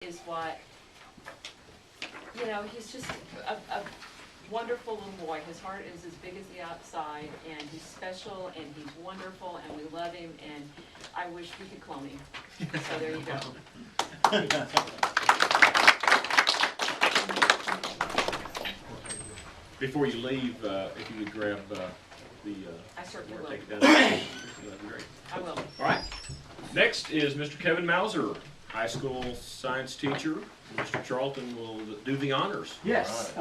is what, you know, he's just a wonderful little boy. His heart is as big as the outside, and he's special, and he's wonderful, and we love him, and I wish we could clone him. So there you go. Before you leave, if you would grab I certainly will. take it down. That'd be great. I will. All right. Next is Mr. Kevin Mauser, high school science teacher. Mr. Charlton will do the honors. Yes,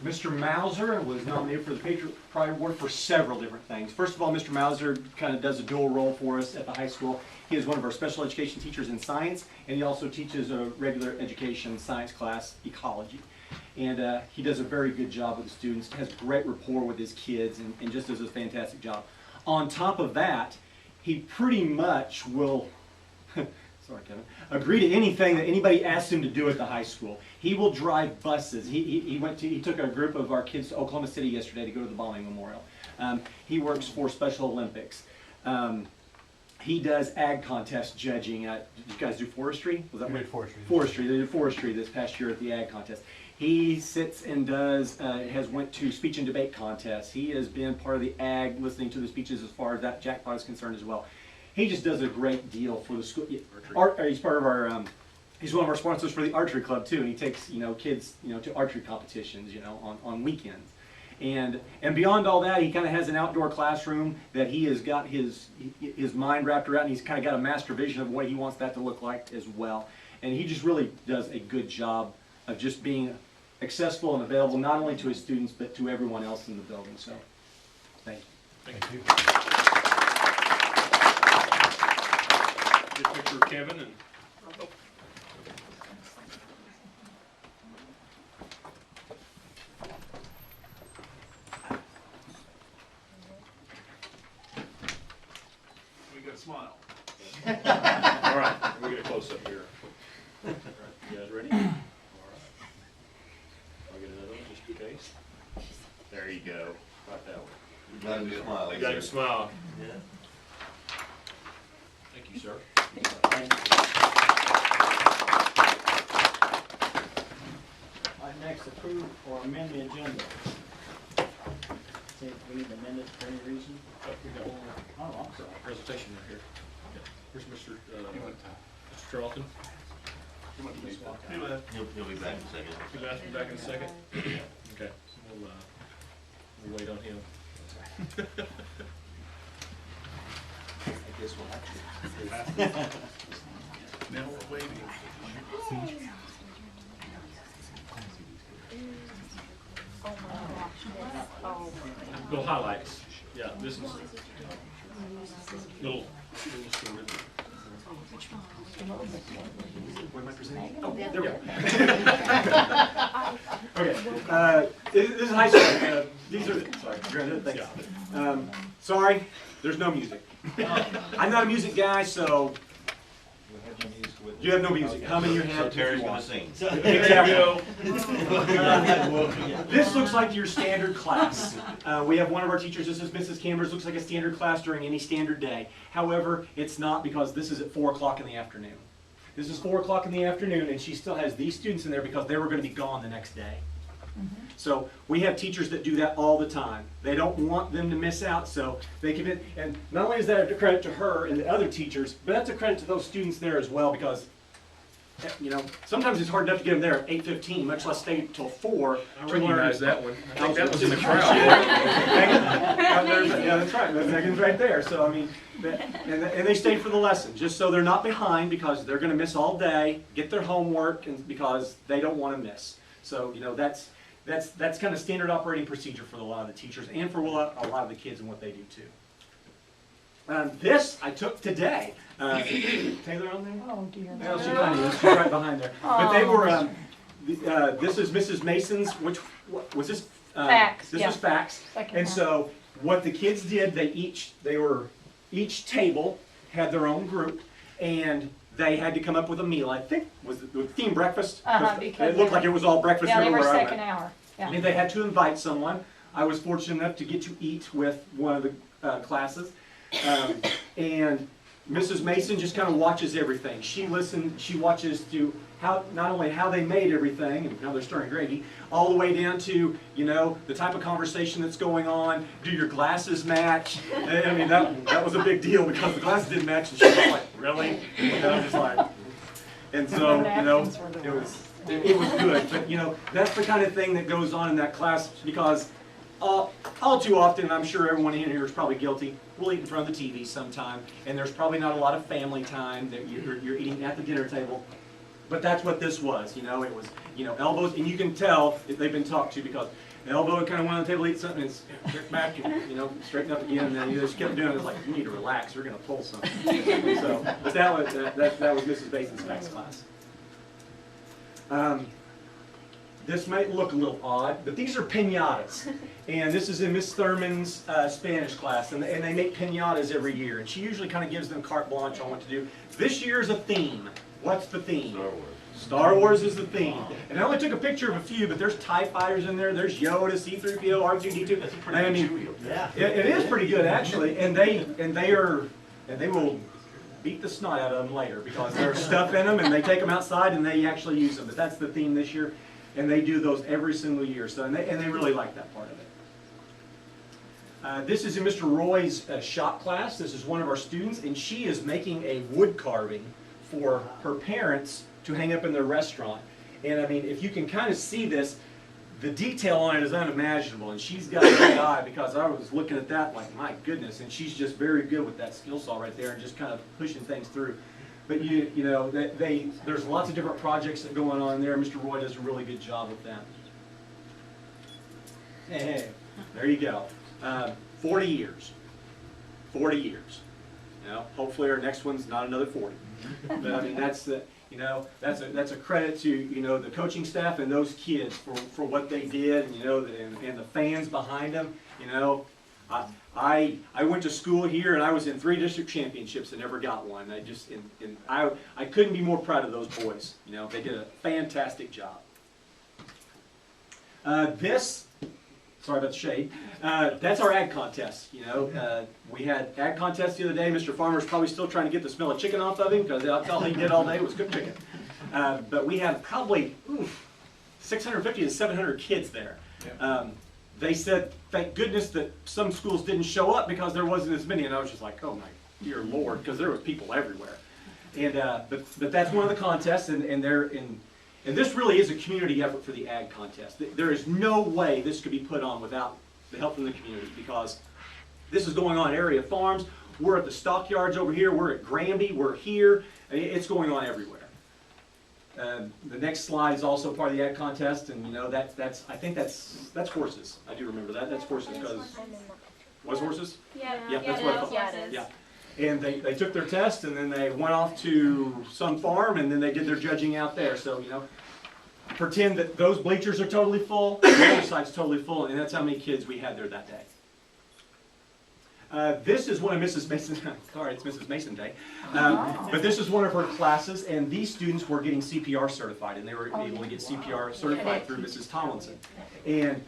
Mr. Mauser was nominated for the Patriot Pride Award for several different things. First of all, Mr. Mauser kind of does a dual role for us at the high school. He is one of our special education teachers in science, and he also teaches a regular education science class, ecology. And he does a very good job with the students, has great rapport with his kids, and just does a fantastic job. On top of that, he pretty much will sorry, Kevin, agree to anything that anybody asks him to do at the high school. He will drive buses. He took a group of our kids to Oklahoma City yesterday to go to the bombing memorial. He works for Special Olympics. He does ag contest judging. Did you guys do forestry? Was that We did forestry. Forestry. They did forestry this past year at the ag contest. He sits and does, has went to speech and debate contests. He has been part of the ag, listening to the speeches as far as that jackpot is concerned as well. He just does a great deal for the school. He's part of our, he's one of our sponsors for the archery club too, and he takes, kids, to archery competitions, on weekends. And beyond all that, he kind of has an outdoor classroom that he has got his mind wrapped around, and he's kind of got a master vision of what he wants that to look like as well. And he just really does a good job of just being accessible and available not only to his students, but to everyone else in the building. So, thank you. Thank you. Just picture of Kevin and. Oh. We got a smile. All right, we're gonna close up here. All right, you guys ready? All right. I'll get another one just in case. There you go. Right that way. You got him to smile. You got him to smile. Yeah. Thank you, sir. Next, approve or amend the agenda. See if we need to amend it for any reason. Oh, we got one more Oh, I'm sorry. presentation right here. Where's Mr. Mr. Charlton? He'll be back in a second. You'll ask me back in a second? Okay, we'll wait on him. I guess we'll have to. Now we're waiting. Oh my gosh. Oh. Little highlights. Yeah, this is little story. What am I presenting? Oh, there we go. Okay, this is high school. These are, sorry, thanks. Sorry, there's no music. I'm not a music guy, so you have no music. Hum in your head. So Terry's gonna sing. Exactly. This looks like your standard class. We have one of our teachers, this is Mrs. Cameron, looks like a standard class during any standard day. However, it's not, because this is at 4 o'clock in the afternoon. This is 4 o'clock in the afternoon, and she still has these students in there because they were going to be gone the next day. So we have teachers that do that all the time. They don't want them to miss out, so they commit. And not only is that a credit to her and the other teachers, but that's a credit to those students there as well, because sometimes it's hard enough to get them there at 8:15, much less stay till 4. I recognize that one. I think that was in the crowd. Yeah, that's right. Megan's right there. So I mean, and they stay for the lesson, just so they're not behind, because they're going to miss all day, get their homework, and because they don't want to miss. So that's kind of standard operating procedure for a lot of the teachers and for a lot of the kids and what they do too. This I took today. Taylor on there? Oh dear. No, she kind of is. She's right behind there. But they were. This is Mrs. Mason's. Which was this? Facts. This yeah. was facts. Second And half. so what the kids did, each table had their own group, and they had to come up with a meal. I think was the theme breakfast. Because It looked like it was all breakfast. Yeah, they were everywhere I second went. hour. Yeah. And they had to invite someone. I was fortunate enough to get to eat with one of the classes, and Mrs. Mason just kind of watches everything. She listens. She watches to not only how they made everything and how they're stirring gravy, all the way down to, you know, the type of conversation that's going on. Do your glasses match? I mean, that was a big deal because the glasses didn't match, and she was like, really? You know, just like, and so, you know, it was good. But you know, that's the kind of thing that goes on in that class because all too often, I'm sure everyone in here is probably guilty, we'll eat in front of the TV sometime, and there's probably not a lot of family time that you're eating at the dinner table. But that's what this was, you know, it was, you know, elbows, and you can tell if they've been talked to because the elbow would kind of went on the table, eat something, and it's back, and, you know, straighten up again, and then you just kept doing it. It's like, you need to relax, you're going to pull something. So, but that was Mrs. Basin's facts class. This might look a little odd, but these are piñatas. And this is in Miss Thurman's Spanish class, and they make piñatas every year. And she usually kind of gives them carte blanche on what to do. This year's a theme. What's the theme? Star Wars. Star Wars is the theme. And I only took a picture of a few, but there's TIE fighters in there, there's Yoda, C-3PO, R2-D2. That's a pretty good chewy up there. Yeah. It is pretty good actually, and they will beat the snot out of them later because there's stuff in them, and they take them outside and they actually use them. But that's the theme this year, and they do those every single year. So and they really like that part of it. This is in Mr. Roy's shop class. This is one of our students, and she is making a wood carving for her parents to hang up in their restaurant. And I mean, if you can kind of see this, the detail on it is unimaginable, and she's got a good eye because I was looking at that like, my goodness, and she's just very good with that skill saw right there and just kind of pushing things through. But you know, there's lots of different projects that go on there. Mr. Roy does a really good job with them. Hey, there you go. 40 years. 40 years. You know, hopefully our next one's not another 40. But I mean, that's the, you know, that's a credit to, you know, the coaching staff and those kids for what they did, and, you know, and the fans behind them. You know, I went to school here and I was in 3 district championships and never got one. I couldn't be more proud of those boys. You know, they did a fantastic job. Sorry about the shade. That's our ag contest. You know, we had ag contest the other day. Mr. Farmer's probably still trying to get the smell of chicken off of him because that's all he did all day was cook chicken. But we had probably 650 to 700 kids there. They said, thank goodness that some schools didn't show up because there wasn't as many. And I was just like, oh my dear Lord, because there was people everywhere. And but that's one of the contests, and this really is a community effort for the ag contest. There is no way this could be put on without the help from the community because this is going on at area farms. We're at the stockyards over here. We're at Granby. We're here. It's going on everywhere. The next slide is also part of the ag contest, and you know I think that's horses. I do remember that. That's horses because was horses? Yeah. Yeah, that's what I thought. Yeah, it is. Yeah. And they took their test, and then they went off to some farm, and then they did their judging out there. So, you know, pretend that those bleachers are totally full, the other side's totally full, and that's how many kids we had there that day. This is one of Mrs. Mason, sorry, it's Mrs. Mason Day, but this is one of her classes, and these students were getting CPR certified, and they were able to get CPR certified through Mrs. Tomlinson. And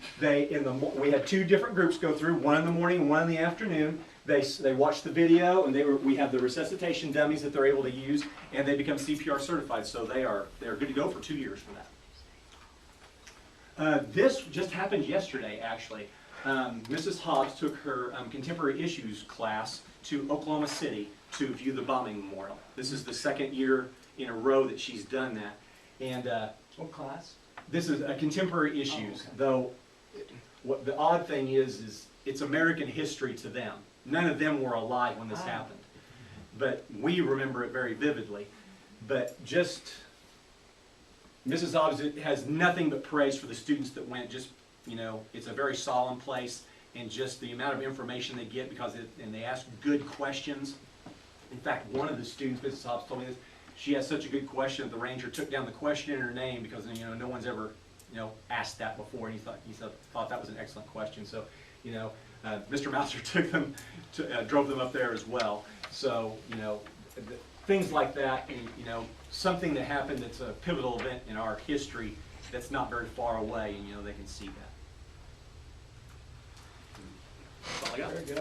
we had 2 different groups go through, one in the morning and one in the afternoon. They watched the video, and we have the resuscitation dummies that they're able to use, and they become CPR certified, so they're good to go for 2 years for that. This just happened yesterday, actually. Mrs. Hobbs took her contemporary issues class to Oklahoma City to view the bombing memorial. This is the 2nd year in a row that she's done that. And What class? this is contemporary issues, though what the odd thing is it's American history to them. None of them were alive when this happened. But we remember it very vividly. But just, Mrs. Hobbs has nothing but praise for the students that went. Just, you know, it's a very solemn place, and just the amount of information they get and they ask good questions. In fact, one of the students, Mrs. Hobbs told me this, she has such a good question that the ranger took down the question in her name because, you know, no one's ever, you know, asked that before, and he thought that was an excellent question. So, you know, Mr. Mouser drove them up there as well. So, you know, things like that, and, you know, something that happened that's a pivotal event in our history that's not very far away, and, you know, they can see that. That's all I got. Very good.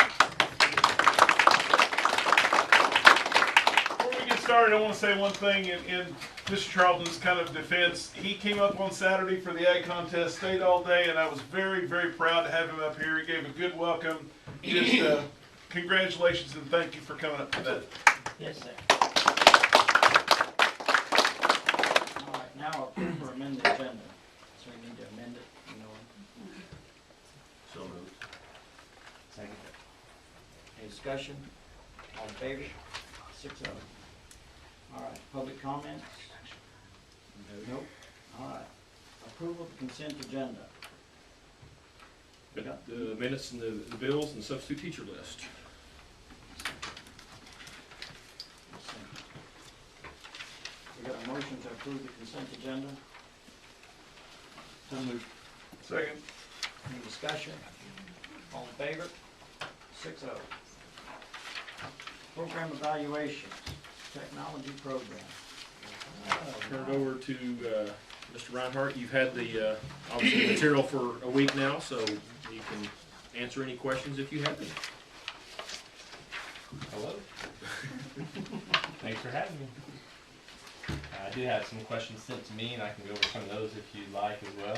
Before we get started, I want to say one thing in Mr. Charlton's kind of defense. He came up on Saturday for the ag contest, stayed all day, and I was very, very proud to have him up here. He gave a good welcome. Just congratulations and thank you for coming up to that. Yes, sir. All right, now approve or amend the agenda. So we need to amend it, you know. So moved. Second. Any discussion? All in favor? 6-0. All right, public comments? Nope. All right. Approval of the consent agenda. Got the minutes and the bills and the substitute teacher list. We got a motion to approve the consent agenda. So moved. Second. Any discussion? All in favor? 6-0. Program evaluations, technology program. Turn it over to Mr. Reinhardt. You've had the obviously material for a week now, so you can answer any questions if you have any. Hello. Thanks for having me. I do have some questions sent to me, and I can go over some of those if you'd like as well.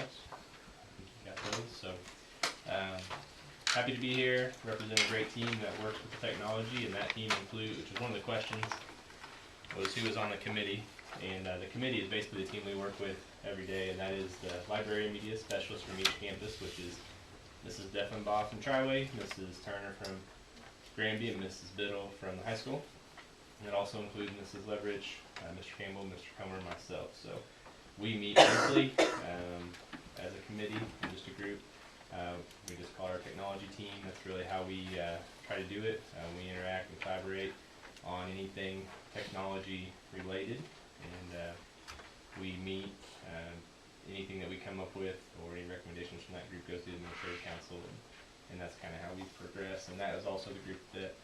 You got those, so happy to be here, represent a great team that works with the technology, and that team includes, which is one of the questions, was who was on the committee. And the committee is basically the team we work with every day, and that is the library and media specialist from each campus, which is Mrs. Deffenbaugh from Triway, Mrs. Turner from Granby, and Mrs. Biddle from the high school. And it also includes Mrs. Leverage, Mr. Campbell, Mr. Comer, and myself. So we meet weekly as a committee and just a group. We just call our technology team. That's really how we try to do it. We interact and collaborate on anything technology related, and we meet. Anything that we come up with or any recommendations from that group goes to the administrative council, and that's kind of how we progress. And that is also the group that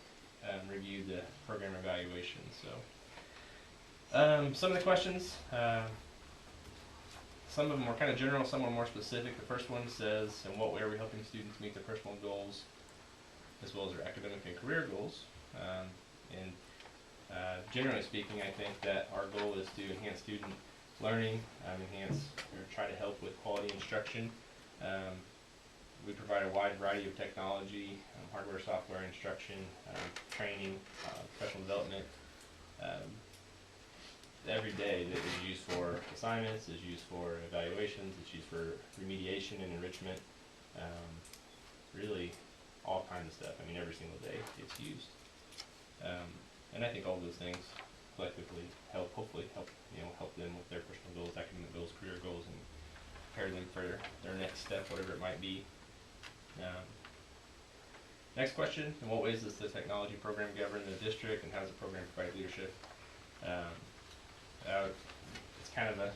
reviewed the program evaluation. So some of the questions, some of them are kind of general, some are more specific. The first one says, in what way are we helping students meet their personal goals as well as their academic and career goals? Generally speaking, I think that our goal is to enhance student learning, enhance or try to help with quality instruction. We provide a wide variety of technology, hardware, software, instruction, training, professional development. Every day that is used for assignments, is used for evaluations, it's used for remediation and enrichment. Really all kinds of stuff. I mean, every single day it's used. And I think all those things collectively hopefully help them with their personal goals, academic goals, career goals, and prepare them for their next step, whatever it might be. Next question, in what ways does the technology program govern the district, and how does the program provide leadership? It's kind of a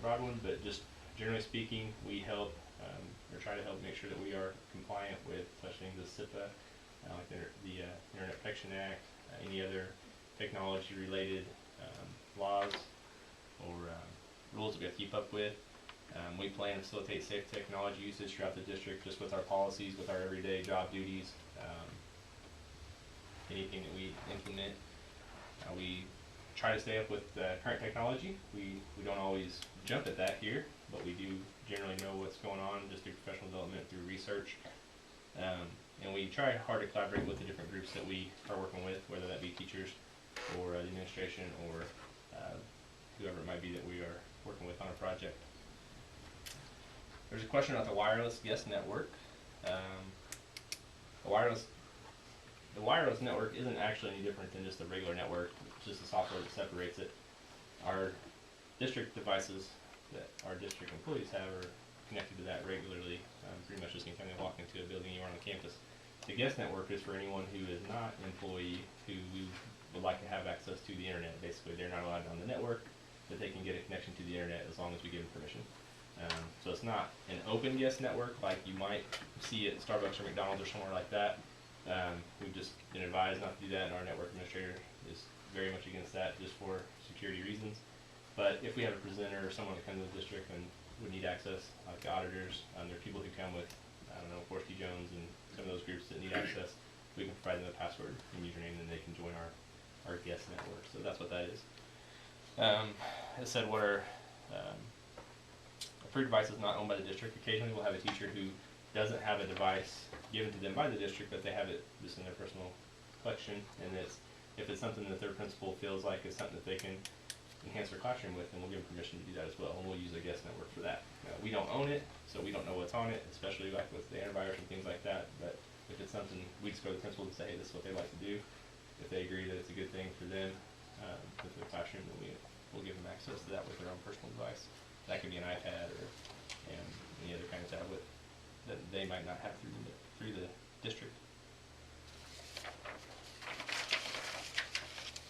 broad one, but just generally speaking, we help or try to help make sure that we are compliant with such things as SIPA, like the Internet Protection Act, any other technology related laws or rules that we have to keep up with. We plan to facilitate safe technology usage throughout the district, just with our policies, with our everyday job duties, anything that we implement. We try to stay up with current technology. We don't always jump at that here, but we do generally know what's going on just through professional development, through research. And we try hard to collaborate with the different groups that we are working with, whether that be teachers or the administration or whoever it might be that we are working with on a project. There's a question about the wireless guest network. The wireless network isn't actually any different than just a regular network. It's just the software that separates it. Our district devices that our district employees have are connected to that regularly, pretty much just anytime they walk into a building anywhere on the campus. The guest network is for anyone who is not an employee who would like to have access to the internet. Basically, they're not allowed on the network, but they can get a connection to the internet as long as we give them permission. So it's not an open guest network like you might see at Starbucks or McDonald's or somewhere like that. We've just been advised not to do that, and our network administrator is very much against that just for security reasons. But if we have a presenter or someone that comes to the district and would need access, like the auditors, there are people who come with, I don't know, Forsty Jones and some of those groups that need access, we can provide them a password and username, and they can join our our guest network. So that's what that is. It said what are approved devices not owned by the district. Occasionally we'll have a teacher who doesn't have a device given to them by the district, but they have it just in their personal collection, and if it's something that their principal feels like is something that they can enhance their classroom with, then we'll give them permission to do that as well, and we'll use a guest network for that. We don't own it, so we don't know what's on it, especially like with the antivirus and things like that, but if it's something, we just go to the principal and say, hey, this is what they like to do. If they agree that it's a good thing for them with their classroom, then we'll give them access to that with their own personal device. That could be an iPad or any other kind of tablet that they might not have through the district.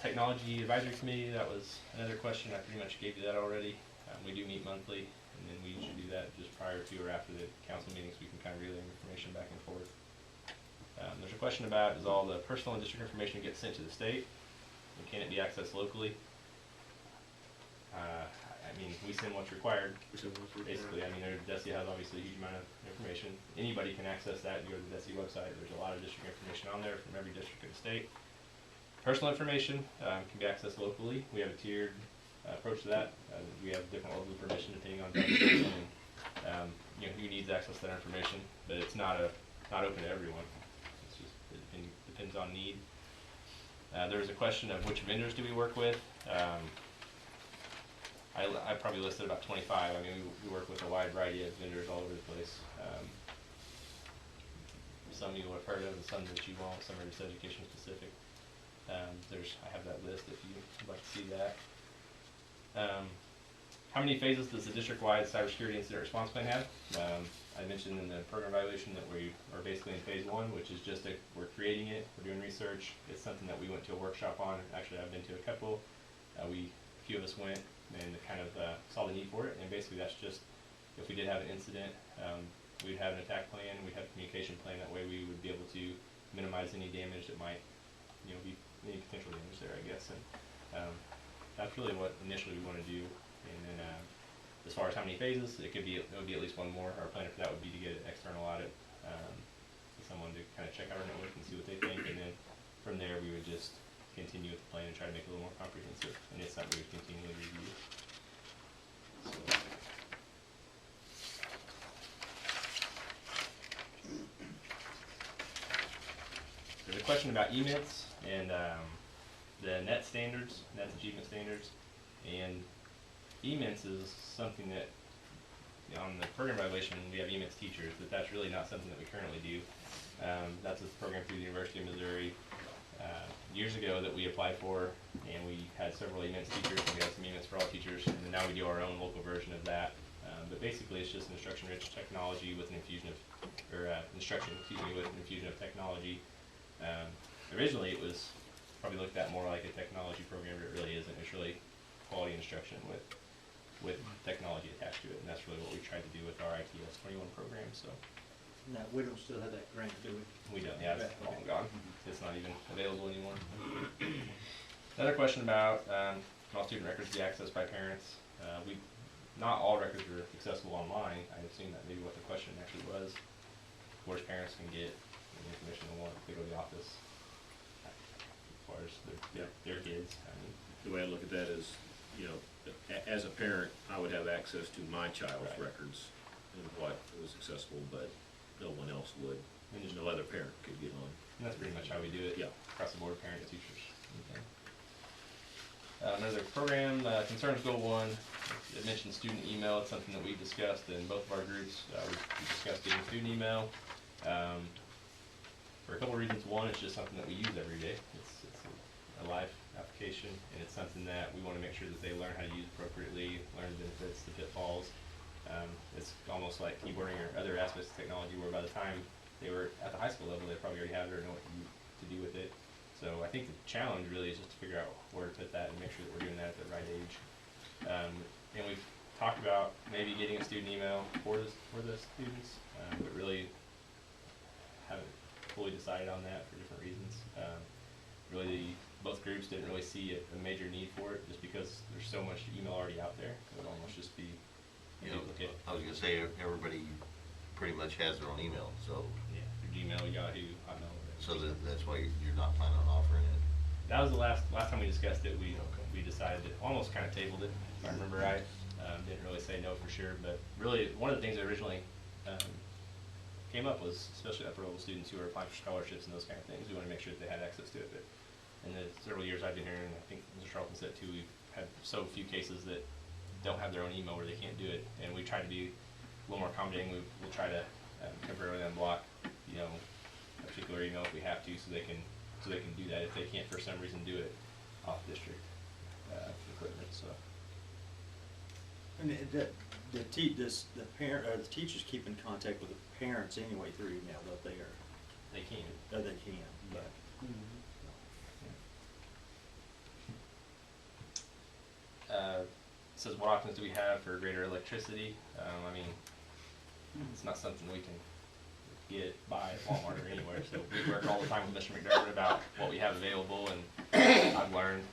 Technology Advisory Committee, that was another question. I pretty much gave you that already. We do meet monthly, and then we usually do that just prior to or after the council meetings. We can kind of relay information back and forth. There's a question about, does all the personal and district information get sent to the state? And can it be accessed locally? I mean, we send what's required. Basically, I mean, DESE has obviously a huge amount of information. Anybody can access that. You go to the DESE website. There's a lot of district information on there from every district in the state. Personal information can be accessed locally. We have a tiered approach to that. We have different levels of permission depending on and who needs access to that information. But it's not open to everyone. It's just it depends on need. There's a question of which vendors do we work with. I probably listed about 25. I mean, we work with a wide variety of vendors all over the place. Some you have heard of, and some that you won't. Some are just education specific. I have that list if you'd like to see that. How many phases does the district-wide cybersecurity incident response plan have? I mentioned in the program evaluation that we are basically in phase 1, which is just we're creating it, we're doing research. It's something that we went to a workshop on. Actually, I've been to a couple. A few of us went and kind of saw the need for it. And basically, that's just if we did have an incident, we'd have an attack plan, we'd have a communication plan. That way, we would be able to minimize any damage that might, be any potential damage there, I guess. And that's really what initially we want to do. And then as far as how many phases, it would be at least one more. Our plan for that would be to get an external audit, someone to kind of check out our network and see what they think, and then from there we would just continue with the plan and try to make it a little more comprehensive. And it's something we would continually review. So. There's a question about EMITs and the net standards, net achievement standards, and EMITs is something that on the program evaluation we have EMITs teachers, but that's really not something that we currently do. That's a program through the University of Missouri years ago that we applied for, and we had several EMITs teachers, and we had some EMITs for all teachers, and then now we do our own local version of that. But basically it's just an instruction-rich technology with an infusion of, with an infusion of technology. Originally it was probably looked at more like a technology program, but it really isn't. It's really quality instruction with technology attached to it, and that's really what we tried to do with our ITS 21 program. So. No, we don't still have that grant, do we? We don't. Yeah, it's long gone. It's not even available anymore. Another question about can all student records be accessed by parents? Not all records are accessible online. I assume that maybe what the question actually was. Of course, parents can get the information they want if they go to the office. As far as their kids. I mean, The way I look at that is, as a parent, I would have access to my child's records and what was accessible, but no one else would. And there's no other parent could get on. And that's pretty much how we do it. Yeah. Across the board, parents, teachers. Okay. Another program, concerns goal 1. It mentioned student email. It's something that we've discussed in both of our groups. We discussed getting student email. For a couple of reasons. One, it's just something that we use every day. It's a live application, and it's something that we want to make sure that they learn how to use appropriately, learn the benefits, the pitfalls. It's almost like keyboarding or other aspects of technology where by the time they were at the high school level, they probably already have it or know what to do with it. So I think the challenge really is just to figure out where to put that and make sure that we're doing that at the right age. And we've talked about maybe getting a student email for the students, but really haven't fully decided on that for different reasons. Both groups didn't really see a major need for it just because there's so much email already out there. It would almost just be a duplicate. I was gonna say, everybody pretty much has their own email, so. Yeah, your Gmail, Yahoo, Hotmail. So that's why you're not planning on offering it? that was the last time we discussed it. We decided it, almost kind of tabled it, if I remember right. Didn't really say no for sure, but really one of the things that originally came up was, especially upper level students who are applying for scholarships and those kind of things, we want to make sure that they had access to it. But in the several years I've been here, and I think Mr. Charlton said too, we've had so few cases that don't have their own email where they can't do it, and we try to be a little more accommodating. We'll try to temporarily unblock, you know, a particular email if we have to, so they can do that if they can't for some reason do it off district equipment. So. And the teachers keep in contact with the parents anyway through email, don't they? Or They can. oh, they can. But It says, what options do we have for greater electricity? I mean, it's not something we can get by at Walmart or anywhere. So we work all the time with Mr. McDermott about what we have available, and I've learned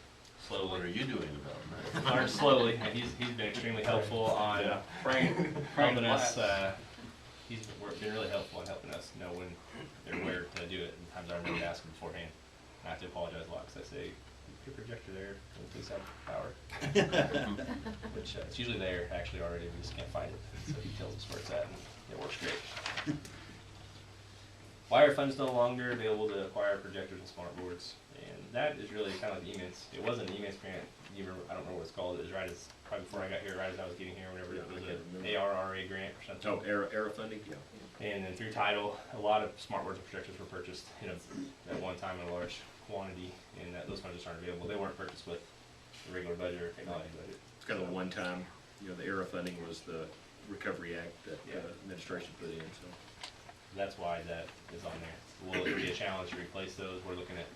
slowly. What are you doing about that? Learned slowly, and he's been extremely helpful on helping us. He's been really helpful in helping us know when they're where to do it. And times I remember to ask him beforehand. And I have to apologize a lot because I say, your projector there, can we please have power? Which it's usually there actually already, we just can't find it. So he tells us where it's at, and it works great. Why are funds no longer available to acquire projectors and smart boards? And that is really kind of like the EMINS. It wasn't an EMINS grant. I don't remember what it's called. It was right as, probably before I got here, right as I was getting here, whenever it was an ARRA grant or something. Oh, era funding, yeah. And then through title, a lot of smart boards and projectors were purchased, you know, at one time in a large quantity, and those funds just aren't available. They weren't purchased with the regular budget or technology budget. It's kind of a one-time, you know, the era funding was the Recovery Act that administration put in, so. That's why that is on there. Will it be a challenge to replace those? We're looking at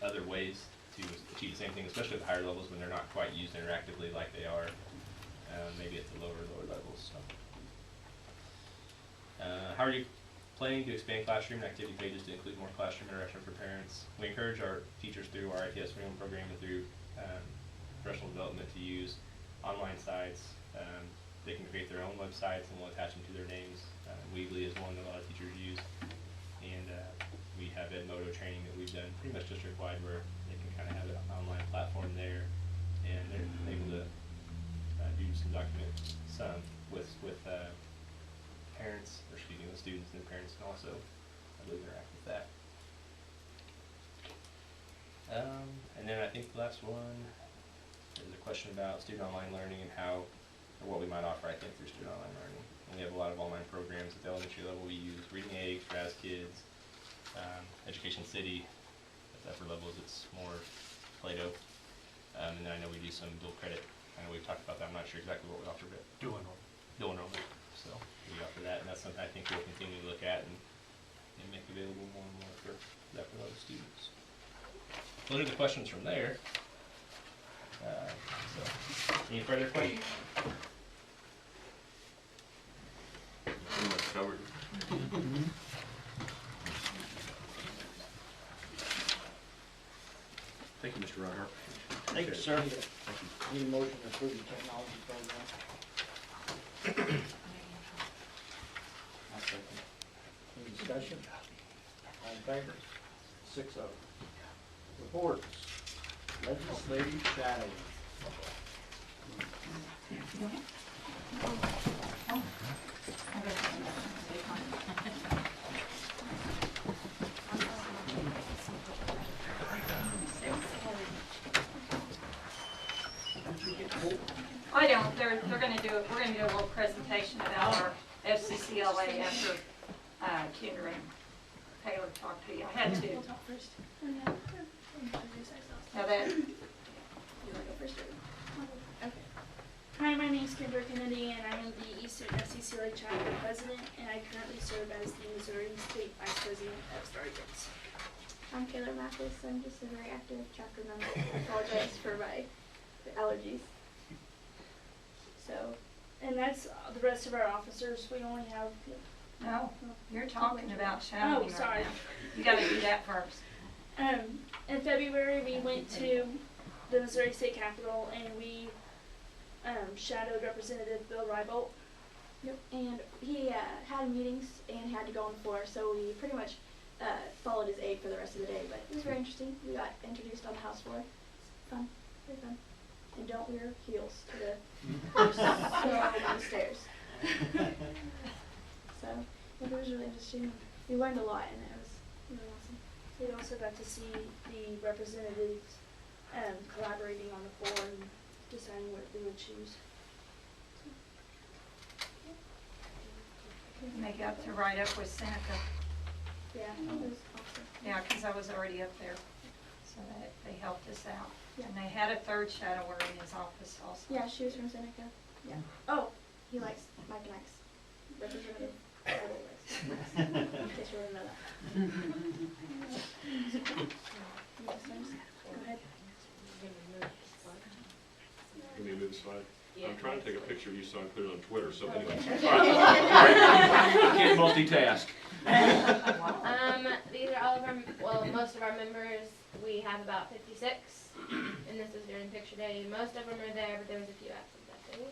other ways to achieve the same thing, especially at the higher levels when they're not quite used interactively like they are maybe at the lower levels. So. How are you planning to expand classroom and activity pages to include more classroom interaction for parents? We encourage our teachers through our ITS Freedom program and through professional development to use online sites. They can create their own websites and we'll attach them to their names. Weebly is one that a lot of teachers use. And we have Edmodo training that we've done pretty much district-wide where they can kind of have an online platform there. And they're able to do some with parents, or excuse me, with students and parents can also, I believe, interact with that. And then I think the last one is a question about student online learning and how, or what we might offer, I think, through student online learning. And we have a lot of online programs at the elementary level. We use Reading Eggs, Raz Kids, Education City. At the upper levels, it's more Play-Doh. And then I know we do some dual credit. I know we've talked about that. I'm not sure exactly what we offer, but dual enrollment. So we offer that, and that's something I think we'll continue to look at and make available more and more for the upper level students. Those are the questions from there. So, any further questions? Pretty much covered. Thank you, Mr. Reinhardt. Thank you, sir. Thank you. Need a motion to approve the technology program? I'll second. Any discussion? All in favor? 6-0. Reports. Legislative shadowing. I don't, they're gonna do it, we're gonna do a little presentation about our FCCLA after Kendra and Taylor talked to you. I had to. Now that, Hi, my name is Kendra Kennedy, and I am the Eastern FCCLA chapter president, and I currently serve as the Missouri State Vice President of Sergeants. I'm Taylor Mathis. I'm just a very active chapter member. I apologize for my allergies. So, and that's the rest of our officers. We only have. no, you're talking about shadowing Oh, sorry. right now. You gotta do that first. In February, we went to the Missouri State Capitol, and we shadowed Representative Bill Rybolt. Yep. And he had meetings and had to go on the floor, so we pretty much followed his aide for the rest of the day, but it was very interesting. We got introduced on the house floor. Fun, very fun. And don't wear heels to the stairs. So it was really interesting. We learned a lot, and it was really awesome. We also got to see the representatives collaborating on the floor and deciding what they would choose. And they got to ride up with Seneca. Yeah, it was awesome. Yeah, because I was already up there, so they helped us out. Yeah. And they had a third shadower in his office also. Yeah, she was from Seneca. Yeah. Oh, he likes Mike and Ike's representative. In case you want to know that. Go ahead. Let me move the slide. Yeah. I'm trying to take a picture of you so I can put it on Twitter, so anyway. I can't multitask. These are all of our, well, most of our members. We have about 56, and this is during picture day. Most of them are there, but there was a few absent that day.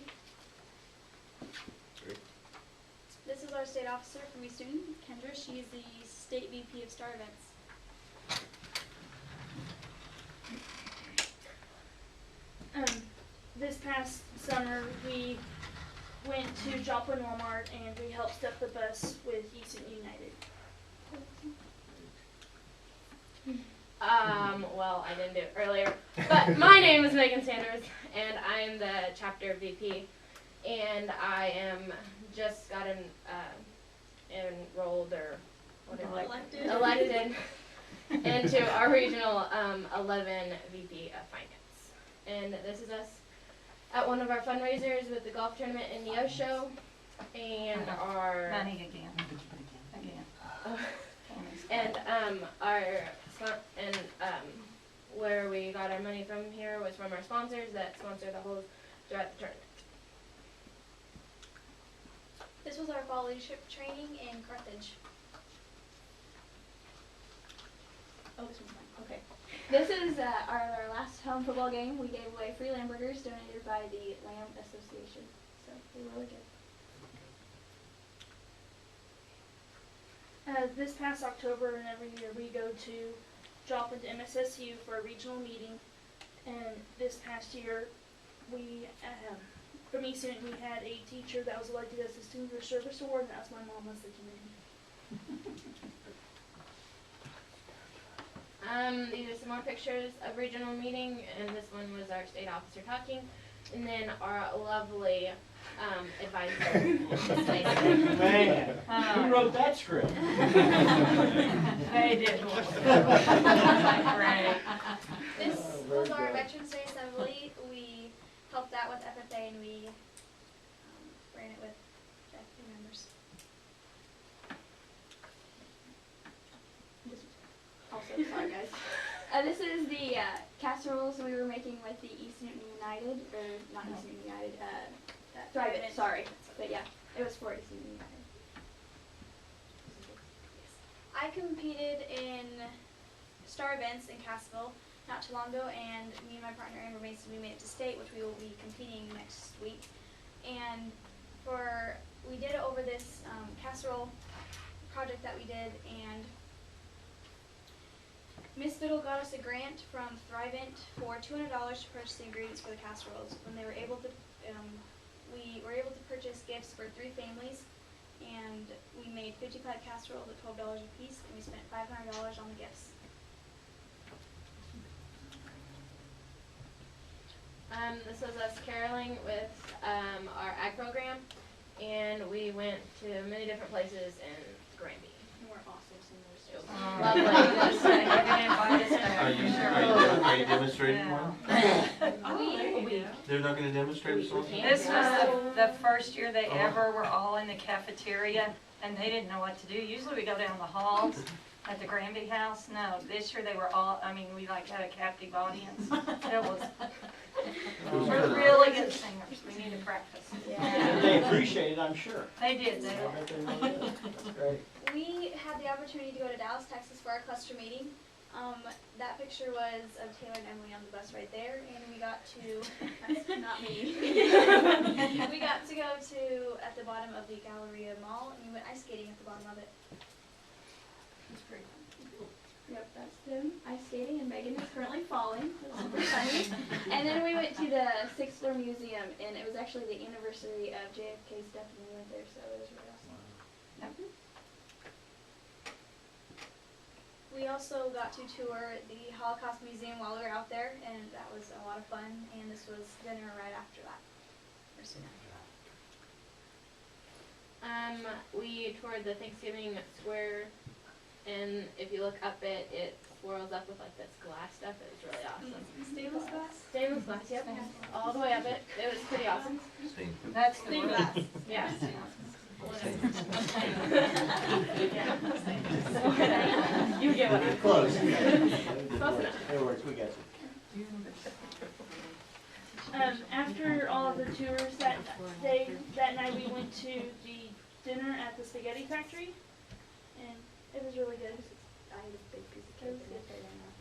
This is our state officer from Shadowing-Kendra. She is the state VP of Star Events. This past summer, we went to Joplin Walmart and we helped stuff the bus with Easton United. Well, I didn't do it earlier, but my name is Megan Sanders, and I am the chapter VP, and I am just got enrolled or whatever, elected into our regional 11 VP of Finance, and this is us at one of our fundraisers with the golf tournament in Neosho, and our Money again. and where we got our money from here was from our sponsors that sponsor the whole throughout the tournament. This was our fall leadership training in Carthage. Oh, this one's mine. Okay. This is our last home football game. We gave away free lamb burgers donated by the Lamb Association. So they were really good. This past October and every year we go to Joplin to MSSU for a regional meeting, and this past year we, from Easton, we had a teacher that was elected as the Distinguished Service Award, and that was my mom as the committee. These are some more pictures of regional meeting, and this one was our state officer talking, and then our lovely advisor. Man, who wrote that script? They did. Great. This very was our good. Veterans Day Assembly. We helped out with FFA and we ran it with FFA members. Also, sorry guys. This is the casseroles we were making with the East Newton United, or not East Newton United, Thrive It, sorry. But yeah, it was for East Newton United. I competed in Star Events in Cassville not too long ago, and me and my partner Amber Mason, we made it to state, which we will be competing next week. And we did it over this casserole project that we did, and Miss Biddle got us a grant from Thrivent for $200 to purchase the ingredients for the casseroles. When they were able to, we were able to purchase gifts for 3 families, and we made 55 casseroles at $12 a piece, and we spent $500 on the gifts. This was us caroling with our ag program, and we went to many different places in Granby. And we're awesome singers. Lovely. That's Are you demonstrating one? They're not gonna demonstrate a song? This was the first year they ever were all in the cafeteria, and they didn't know what to do. Usually we go down the halls at the Granby house. No, this year they were all, I mean, we like had a captive audience. We're really good singers. We need to practice. And they appreciate it, I'm sure. They did, they I bet they really did. That's great. We had the opportunity to go to Dallas, Texas for our cluster meeting. That picture was of Taylor and Emily on the bus right there, and we got to, that's not me. We got to go to, at the bottom of the Galleria Mall, and we went ice skating at the bottom of it. It's pretty fun. Yep, that's them ice skating, and Megan is currently falling. It was super funny. And then we went to the Sixth Floor Museum, and it was actually the anniversary of JFK's death, and we went there, so it was really awesome. We also got to tour the Holocaust Museum while we were out there, and that was a lot of fun. And this was dinner right after that, or soon after that. We toured the Thanksgiving Square, and if you look up it, it swirls up with like this glass stuff. It was really awesome. Stainless glass? Stainless glass, yep. All the way up it. It was pretty awesome. That's the Stained word. glass. Yeah. You get what I'm Close. Close enough. It works, we got you. After all of the tours that night we went to the dinner at the Spaghetti Factory, and it was really good. I ate a big piece of cake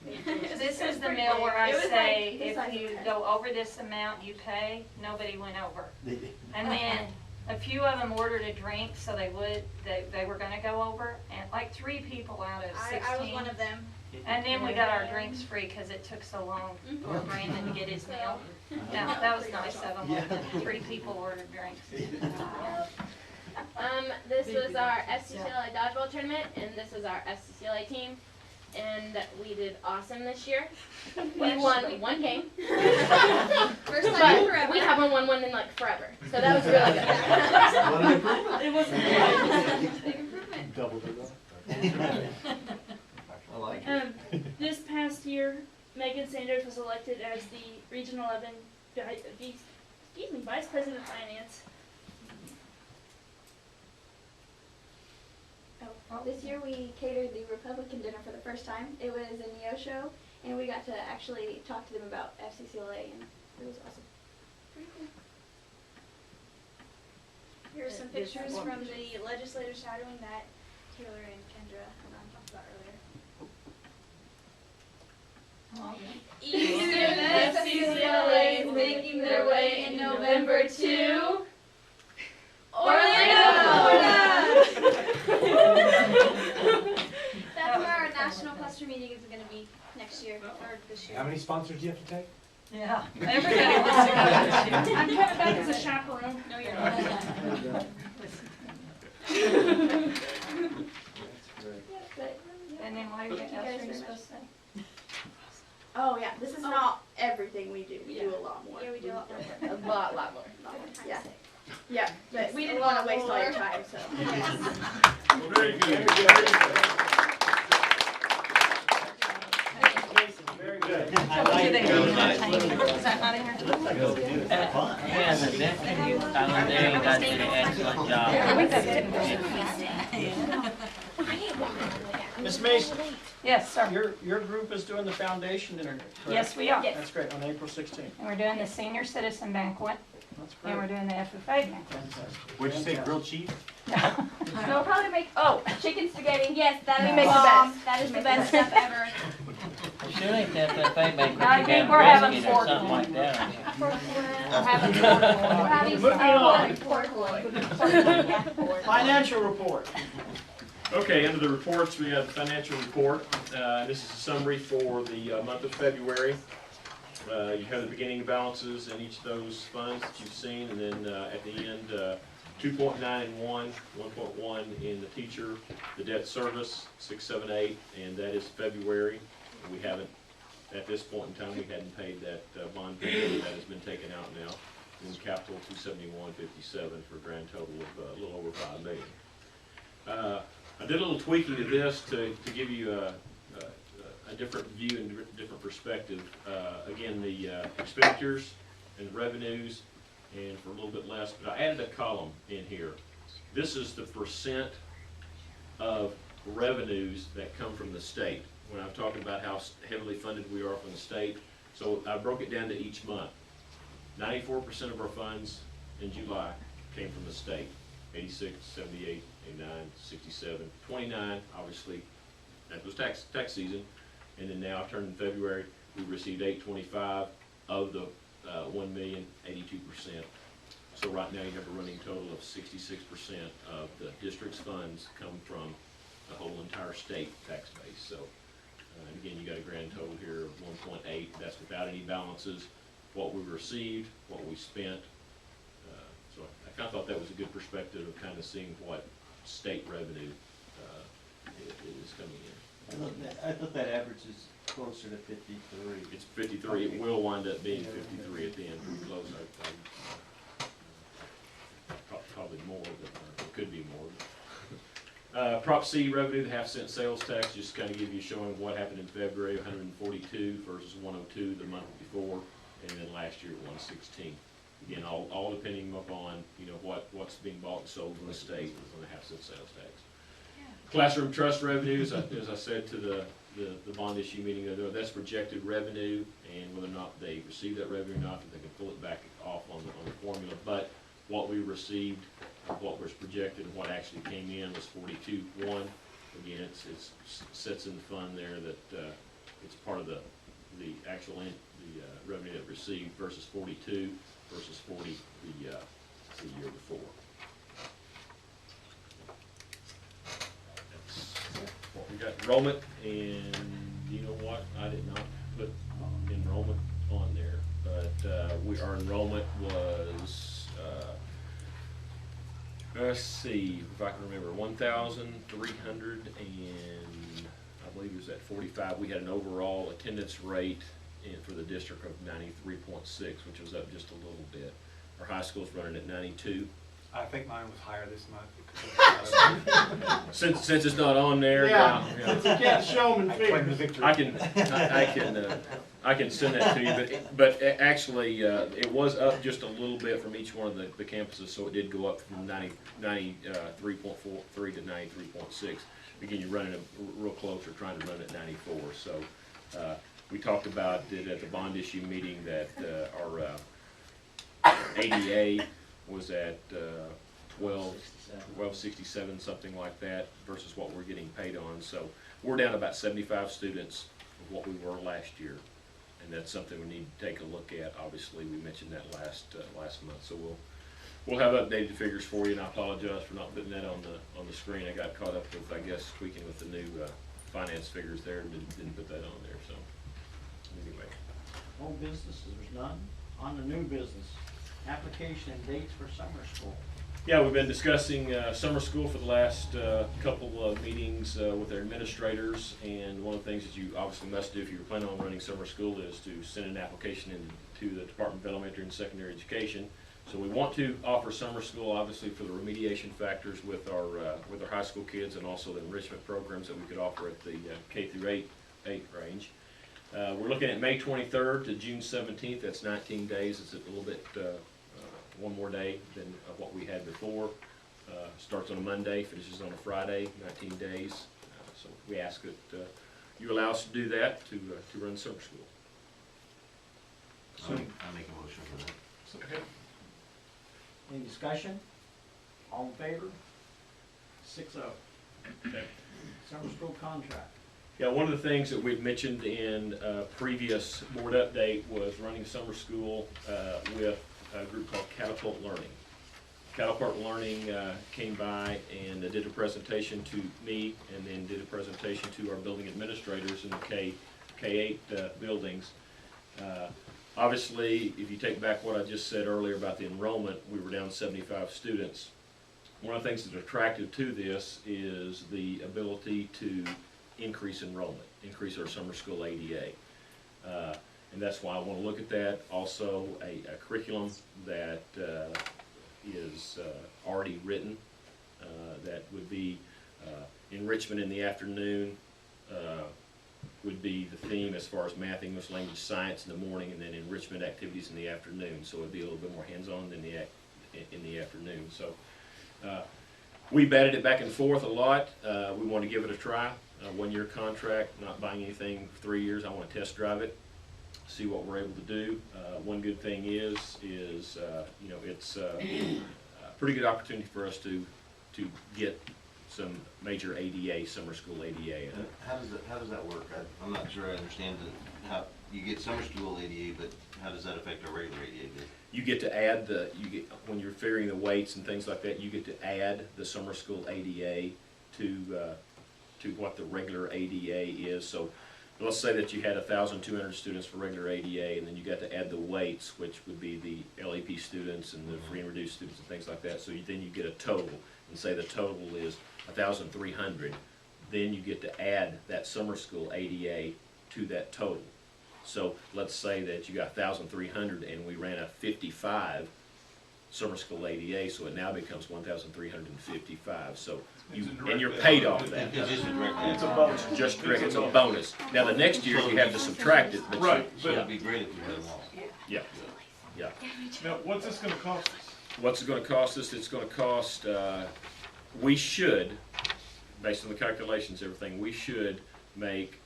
and I put it This is the meal where I It was say, like the size if of you a head. go over this amount, you pay. Nobody went over. They did. And then a few of them ordered a drink, so they were gonna go over, and like 3 people out of 16. I was one of them. And then we got our drinks free because it took so long for Brandon to get his meal. Yeah, that was nice of them. 3 people ordered drinks. This was our SCCLA dodgeball tournament, and this was our SCCLA team, and we did awesome this year. We won 1 game, First time but forever. we haven't won one in like forever, so that was really good. It wasn't Big improvement. Double the I like it. This past year, Megan Sanders was elected as the Region 11 Vice President of Finance. This year we catered the Republican dinner for the first time. It was a Neo show, and we got to actually talk to them about FCCLA, and it was awesome. Pretty cool. Here are some pictures from the legislators shadowing that Taylor and Kendra talked about earlier. FCCLA is making their way in November to Orlando, Florida! That's where our national cluster meeting is going to be next year, or this year. How many sponsors do you have to take? Yeah. Everybody wants to go to you. I'm coming back as a chaperone. No, you're not. And then what are you supposed to say? Oh yeah, this is not everything we do. We do a lot more. Yeah, we do a lot more. A lot more. Yeah. Yeah, but we didn't want to waste all your time, so. Well, very good. Very good. I like it. Is that not in here? It looks like they'll do it for fun. Yeah, the deputy, Tyler Day does an excellent job. Miss Mason, Yes, sir. your group is doing the foundation dinner, correct? Yes, we are. That's great, on April 16th. And we're doing the senior citizen banquet, That's and we're great. doing the FFA banquet. Fantastic. What'd you say, grilled cheese? We'll probably make chicken spaghetti. Yes, that We is make the bomb. best. That is the best stuff ever. Sure ain't that FFA banquet, I you think got we're having brisket or pork something loin. like that. We're having Moving on. pork loin. Financial report. Okay, under the reports, we have the financial report. This is a summary for the month of February. You have the beginning balances in each of those funds that you've seen, and then at the end, 2.9 in one, 1.1 in the teacher, the debt service, 678, and that is February. We haven't, at this point in time, we hadn't paid that bond payment. That has been taken out now. And capital 271.57 for a grand total of a little over $5 million. I did a little tweaking to this to give you a different view and different perspective. Again, the expenditures and revenues, and for a little bit less, but I added a column in here. This is the percent of revenues that come from the state. When I'm talking about how heavily funded we are from the state, so I broke it down to each month. 94% of our funds in July came from the state. 86, 78, 89, 67, 29, obviously, that was tax season. And then now, turned in February, we received 825 of the 1 million, 82%. So right now, you have a running total of 66% of the district's funds come from the whole entire state tax base. So, and again, you got a grand total here of 1.8. That's without any balances, what we received, what we spent. So I kind of thought that was a good perspective of kind of seeing what state revenue is coming in. I thought that average is closer to 53. It's 53. It will wind up being 53 at the end, pretty close. Probably more, but it could be more. Prop C revenue, the half-cent sales tax, just kind of give you showing what happened in February, 142 versus 102 the month before, and then last year 116. Again, all depending upon, you know, what's being bought and sold in the state on the half-cent sales tax. Classroom trust revenues, as I said to the bond issue meeting, that's projected revenue, and whether or not they receive that revenue or not, they can pull it back off on the formula. But what we received, what was projected, and what actually came in was 42.1. Again, it's sits in the fund there that it's part of the actual revenue that received versus 42 versus 40 the year before. What we got enrollment, and you know what? I did not put enrollment on there, but our enrollment was let's see if I can remember 1,300 and I believe it was at 45. We had an overall attendance rate for the district of 93.6, which was up just a little bit. Our high school's running at 92. I think mine was higher this month because Since it's not on there, Since you can't show them in figures. I can send that to you, but actually it was up just a little bit from each one of the campuses, so it did go up from 93.43 to 93.6. Again, you're running it real close. We're trying to run at 94. So we talked about it at the bond issue meeting that our ADA was at 1267, something like that, versus what we're getting paid on. So we're down about 75 students of what we were last year, and that's something we need to take a look at. Obviously, we mentioned that last month, so we'll have updated figures for you. And I apologize for not putting that on the screen. I got caught up with, I guess, tweaking with the new finance figures there, and didn't put that on there. So anyway, Old businesses, there's none. On the new business, application and dates for summer school. yeah, we've been discussing summer school for the last couple of meetings with our administrators, and one of the things that you obviously must do if you're planning on running summer school is to send an application to the Department of Elementary and Secondary Education. So we want to offer summer school, obviously, for the remediation factors with our high school kids, and also the enrichment programs that we could offer at the K through 8 range. We're looking at May 23rd to June 17th. That's 19 days. It's a little bit one more day than what we had before. Starts on a Monday, finishes on a Friday, 19 days. So we ask that you allow us to do that to run summer school. I make a motion for that. Okay. Any discussion? All in favor? 6-0. Okay. Summer school contract. Yeah, one of the things that we've mentioned in a previous board update was running summer school with a group called Catapult Learning. Catapult Learning came by and did a presentation to me, and then did a presentation to our building administrators in the K-8 buildings. Obviously, if you take back what I just said earlier about the enrollment, we were down 75 students. One of the things that's attractive to this is the ability to increase enrollment, increase our summer school ADA. And that's why I want to look at that. Also, a curriculum that is already written that would be enrichment in the afternoon, would be the theme as far as math, English, language, science in the morning, and then enrichment activities in the afternoon. So it'd be a little bit more hands-on than in the afternoon. So we batted it back and forth a lot. We want to give it a try. 1-year contract, not buying anything for 3 years. I want to test drive it, see what we're able to do. One good thing is you know, it's a pretty good opportunity for us to get some major ADA, summer school ADA. How does that work? I'm not sure I understand how you get summer school ADA, but how does that affect our regular ADA? You get to add when you're figuring the weights and things like that, you get to add the summer school ADA to to what the regular ADA is. So let's say that you had 1,200 students for regular ADA, and then you got to add the weights, which would be the LEP students and the free and reduced students and things like that. So then you get a total, and say the total is 1,300. Then you get to add that summer school ADA to that total. So let's say that you got 1,300 and we ran a 55 summer school ADA, so it now becomes 1,355. So and you're paid off of that. It's just a direct. It's a bonus. It's just direct, it's a bonus. Now the next year you have to subtract it, but Right, So but it'd be great if you had them all. yeah, yeah. now, what's this gonna cost us? What's it gonna cost us? It's gonna cost, we should, based on the calculations, everything, we should make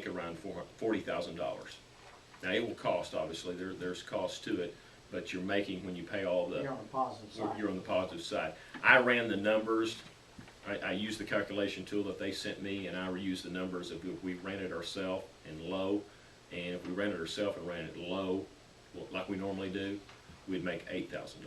around $40,000. Now, it will cost, obviously, there's cost to it, but you're making, when you pay all the, You're on the positive side. you're on the positive side. I ran the numbers, I used the calculation tool that they sent me, and I used the numbers of if we ran it ourselves and low, and if we ran it ourselves and ran it low, like we normally do, we'd make $8,000.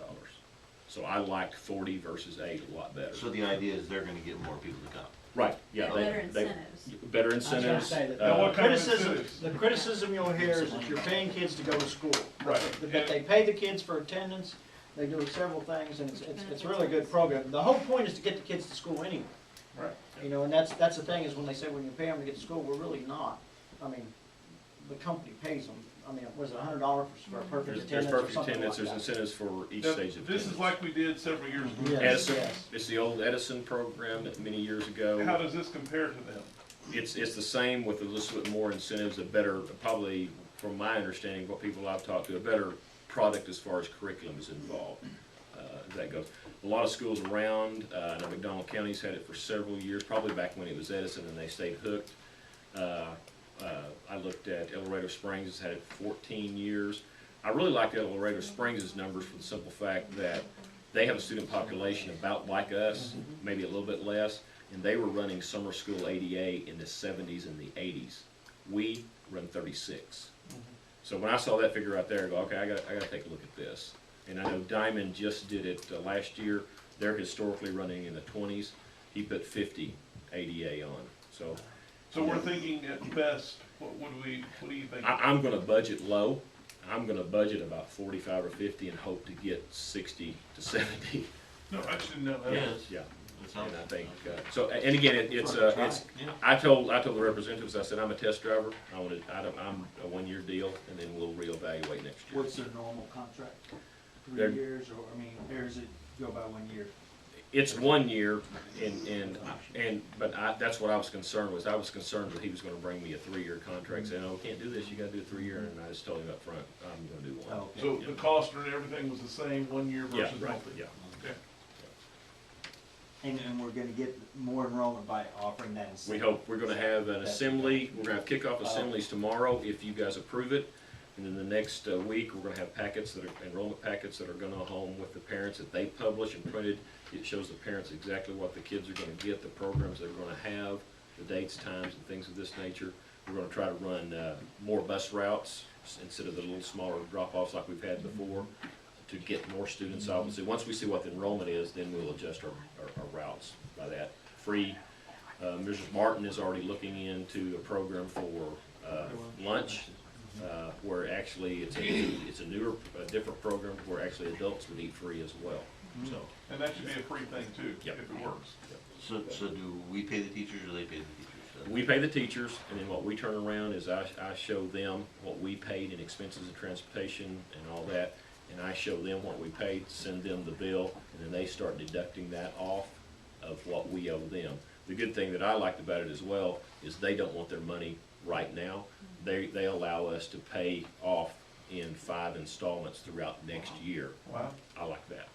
So I liked 40 versus 8 a lot better. So the idea is they're gonna get more people to come. Right, yeah. Better incentives. Better I was gonna incentives. say that Now, what the kind of criticism, incentives? the criticism you'll hear is that you're paying kids to go to school. Right. But they pay the kids for attendance, they do several things, and it's a really good program. The whole point is to get the kids to school anyway. Right. You know, and that's the thing, is when they say when you pay them to get to school, we're really not. I mean, the company pays them. I mean, was it $100 for a perfect There's attendance or perfect something attendance, like there's that? incentives for each Now, stage of this is attendance. like we did several years ago. Yes, Edison, yes. it's the old Edison program that many years ago. How does this compare to them? It's the same with a little bit more incentives, a better, probably, from my understanding, what people I've talked to, a better product as far as curriculum is involved. As that goes. A lot of schools around, I know McDonald County's had it for several years, probably back when it was Edison and they stayed hooked. I looked at El Laredo Springs, it's had it for 14 years. I really like El Laredo Springs' numbers for the simple fact that they have a student population about like us, maybe a little bit less, and they were running summer school ADA in the 70s and the 80s. We run 36. So when I saw that figure out there, I go, okay, I gotta take a look at this. And I know Diamond just did it last year. They're historically running in the 20s. He put 50 ADA on. So So we're thinking at best, what do you think? I'm gonna budget low. I'm gonna budget about 45 or 50 and hope to get 60 to 70. No, I shouldn't know that. Yes. Yeah. That sounds- And I think, so, and again, it's, I told the representatives, I said, I'm a test driver. I'm a 1-year deal, and then we'll reevaluate next year. What's their normal contract? 3 They're- years, or, I mean, or does it go by 1 year? It's 1 year, but that's what I was concerned with. I was concerned that he was gonna bring me a 3-year contract, saying, oh, we can't do this, you gotta do a 3-year, and I just told him up front, I'm gonna do 1. Oh, okay. So the cost and everything was the same 1 year Yeah, versus right, monthly? yeah. Okay. And we're gonna get more enrollment by offering that We incentive. hope, we're gonna have an assembly, we're gonna have kickoff assemblies tomorrow, if you guys approve it. And then the next week, we're gonna have packets enrollment packets that are gonna go home with the parents that they publish and printed. It shows the parents exactly what the kids are gonna get, the programs they're gonna have, the dates, times, and things of this nature. We're gonna try to run more bus routes instead of the little smaller drop-offs like we've had before, to get more students, obviously. Once we see what the enrollment is, then we'll adjust our routes by that. Free, Mrs. Martin is already looking into a program for lunch, where actually it's a newer, different program where actually adults would eat free as well, so. And that should be a free thing too, Yep. if it works. So do we pay the teachers or they pay the teachers? We pay the teachers, and then what we turn around is I show them what we paid in expenses and transportation and all that, and I show them what we paid, send them the bill, and then they start deducting that off of what we owe them. The good thing that I liked about it as well is they don't want their money right now. They allow us to pay off in 5 installments throughout next year. Wow. I like that.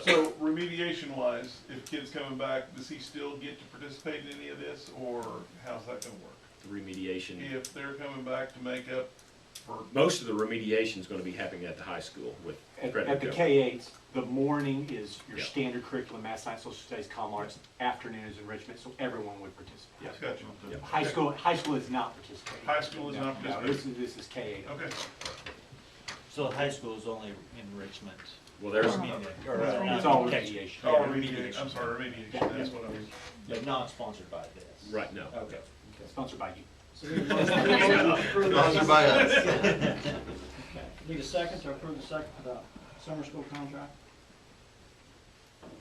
So remediation wise, if kid's coming back, does he still get to participate in any of this, or how's that gonna work? The remediation. If they're coming back to make up for, Most of the remediation is going to be happening at the high school with credit At the recovery. K-8s, the morning is your Yeah. standard curriculum, math, science, social studies, common arts, afternoon is enrichment, so everyone would participate. Yeah. gotcha. Yeah. High school is not participating. High school is not No, participating. this is K-8. Okay. So high school is only enrichment Well, there's, It's all remediation. Oh, remediation, I'm sorry, remediation, that's what I was. But not sponsored by this. right, no. Okay. Sponsored by you. So we need a motion to approve the- Sponsored by us. Okay. Need a second to approve the second for the summer school contract?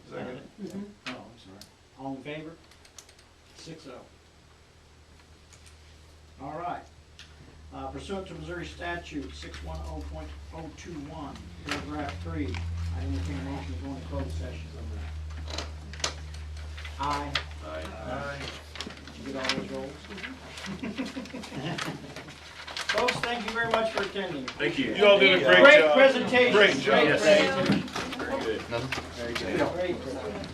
Second. Oh, I'm sorry. All in favor? 6-0. All right. Pursuant to Missouri statute 610.021, paragraph 3, I entertain a motion to go into closed session. Aye. Aye. Did you get all those rolls? Folks, thank you very much for attending. Thank you. You all did a great job. Great presentation. Great job. Great Yes. presentation. Very good. Nothing? Great presentation.